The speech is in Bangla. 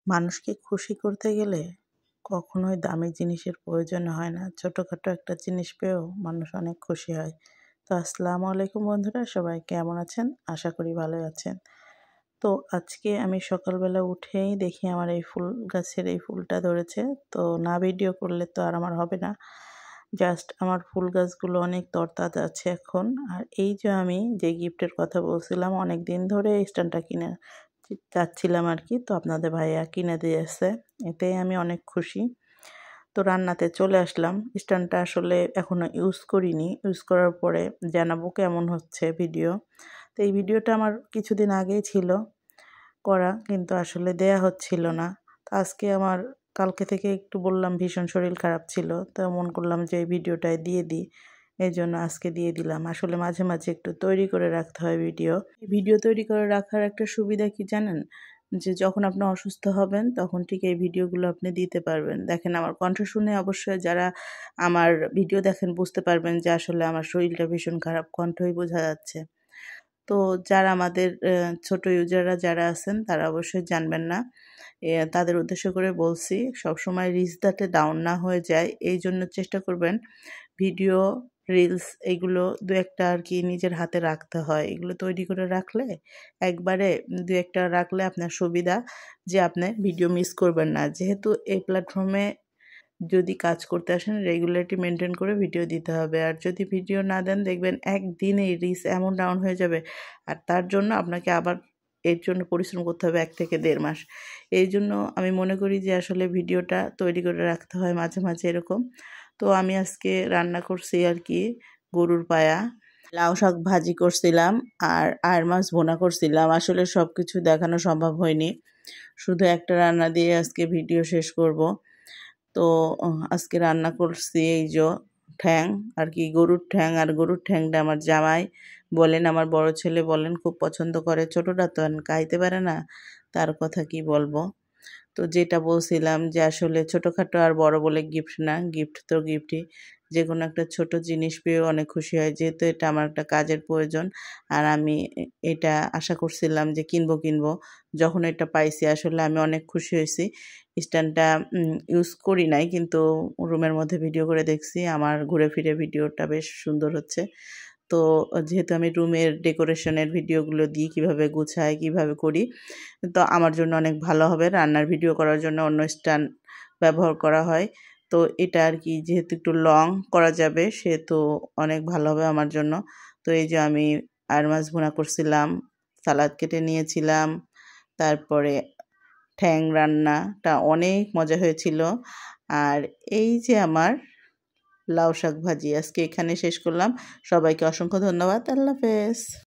মানুষকে খুশি করতে গেলে কখনোই দামি জিনিসের প্রয়োজন হয় না। ছোটোখাটো একটা জিনিস পেয়েও মানুষ অনেক খুশি হয়। তো আসসালামু আলাইকুম বন্ধুরা, সবাই কেমন আছেন? আশা করি ভালোই আছেন। তো আজকে আমি সকালবেলা উঠেই দেখি আমার এই ফুল গাছের এই ফুলটা ধরেছে। তো না ভিডিও করলে তো আর আমার হবে না। জাস্ট আমার ফুল গাছগুলো অনেক তরতাজা আছে এখন। আর এই যে আমি যে গিফটের কথা বলছিলাম, অনেক দিন ধরে এই স্ট্যান্ডটা কিনে চাচ্ছিলাম আর কি। তো আপনাদের ভাইয়া কিনে দিয়েছে, এতেই আমি অনেক খুশি। তো রান্নাতে চলে আসলাম। স্ট্যান্ডটা আসলে এখনও ইউজ করিনি। ইউজ করার পরে জানাবো কেমন হচ্ছে ভিডিও। তো এই ভিডিওটা আমার কিছুদিন আগেই ছিল করা, কিন্তু আসলে দেয়া হচ্ছিল না। তো আজকে আমার কালকে থেকে একটু বললাম ভীষণ শরীর খারাপ ছিল, তো মন করলাম যে এই ভিডিওটায় দিয়ে দিই। এই জন্য আজকে দিয়ে দিলাম। আসলে মাঝে মাঝে একটু তৈরি করে রাখতে হয় ভিডিও। ভিডিও তৈরি করে রাখার একটা সুবিধা কি জানেন? যে যখন আপনি অসুস্থ হবেন তখন ঠিক এই ভিডিওগুলো আপনি দিতে পারবেন। দেখেন আমার কণ্ঠ শুনে অবশ্যই যারা আমার ভিডিও দেখেন বুঝতে পারবেন যে আসলে আমার শরীরটা ভীষণ খারাপ, কণ্ঠই বোঝা যাচ্ছে। তো যারা আমাদের ছোট ইউজাররা যারা আছেন তারা অবশ্যই জানবেন না। তাদের উদ্দেশ্য করে বলছি, সবসময় রিচ যাতে ডাউন না হয়ে যায় এই জন্য চেষ্টা করবেন ভিডিও, রিলস এগুলো ২-১ টা আর কি নিজের হাতে রাখতে হয়। এগুলো তৈরি করে রাখলে একবারে ২-১ টা রাখলে আপনার সুবিধা যে আপনি ভিডিও মিস করবেন না। যেহেতু এই প্ল্যাটফর্মে যদি কাজ করতে আসেন রেগুলারিটি মেনটেন করে ভিডিও দিতে হবে। আর যদি ভিডিও না দেন দেখবেন একদিনেই রিচ এমন ডাউন হয়ে যাবে, আর তার জন্য আপনাকে আবার এর জন্য পরিশ্রম করতে হবে ১ থেকে ১.৫ মাস। এই জন্য আমি মনে করি যে আসলে ভিডিওটা তৈরি করে রাখতে হয় মাঝে মাঝে এরকম। তো আমি আজকে রান্না করছি আর কি গরুর পায়া, লাউ শাক ভাজি করছিলাম, আর আয়ের মাছ ভুনা করছিলাম। আসলে সব কিছু দেখানো সম্ভব হয়নি, শুধু একটা রান্না দিয়ে আজকে ভিডিও শেষ করব। তো আজকে রান্না করছি এই যে ঠ্যাং আর কি, গরুর ঠ্যাং। আর গরুর ঠ্যাংটা আমার জামাই বলেন, আমার বড় ছেলে বলেন খুব পছন্দ করে। ছোটটা তো আর খাইতে পারে না, তার কথা কি বলবো। তো যেটা বলছিলাম যে আসলে ছোটোখাটো আর বড় বলে গিফট না, গিফট তো গিফটই। যে কোনো একটা ছোট জিনিস পেয়েও অনেক খুশি হয়, যেহেতু এটা আমার একটা কাজের প্রয়োজন। আর আমি এটা আশা করছিলাম যে কিনবো। যখন এটা পাইছি আসলে আমি অনেক খুশি হয়েছি। স্ট্যান্ডটা ইউজ করি নাই, কিন্তু রুমের মধ্যে ভিডিও করে দেখছি আমার ঘুরে ফিরে ভিডিওটা বেশ সুন্দর হচ্ছে। তো যেহেতু আমি রুমের ডেকোরেশনের ভিডিওগুলো দিই, কীভাবে গুছাই, কীভাবে করি, তো আমার জন্য অনেক ভালো হবে। রান্নার ভিডিও করার জন্য অন্য স্ট্যান্ড ব্যবহার করা হয়। তো এটা আর কি যেহেতু একটু লং করা যাবে সেহেতু অনেক ভালো হবে আমার জন্য। তো এই যে আমি আয়ের মাছ ভুনা করছিলাম, সালাদ কেটে নিয়েছিলাম, তারপরে ঠ্যাং রান্নাটা অনেক মজা হয়েছিল। আর এই যে আমার লাউ শাক ভাজি, আজকে এখানে শেষ করলাম। সবাইকে অসংখ্য ধন্যবাদ। আল্লাহ হাফেজ।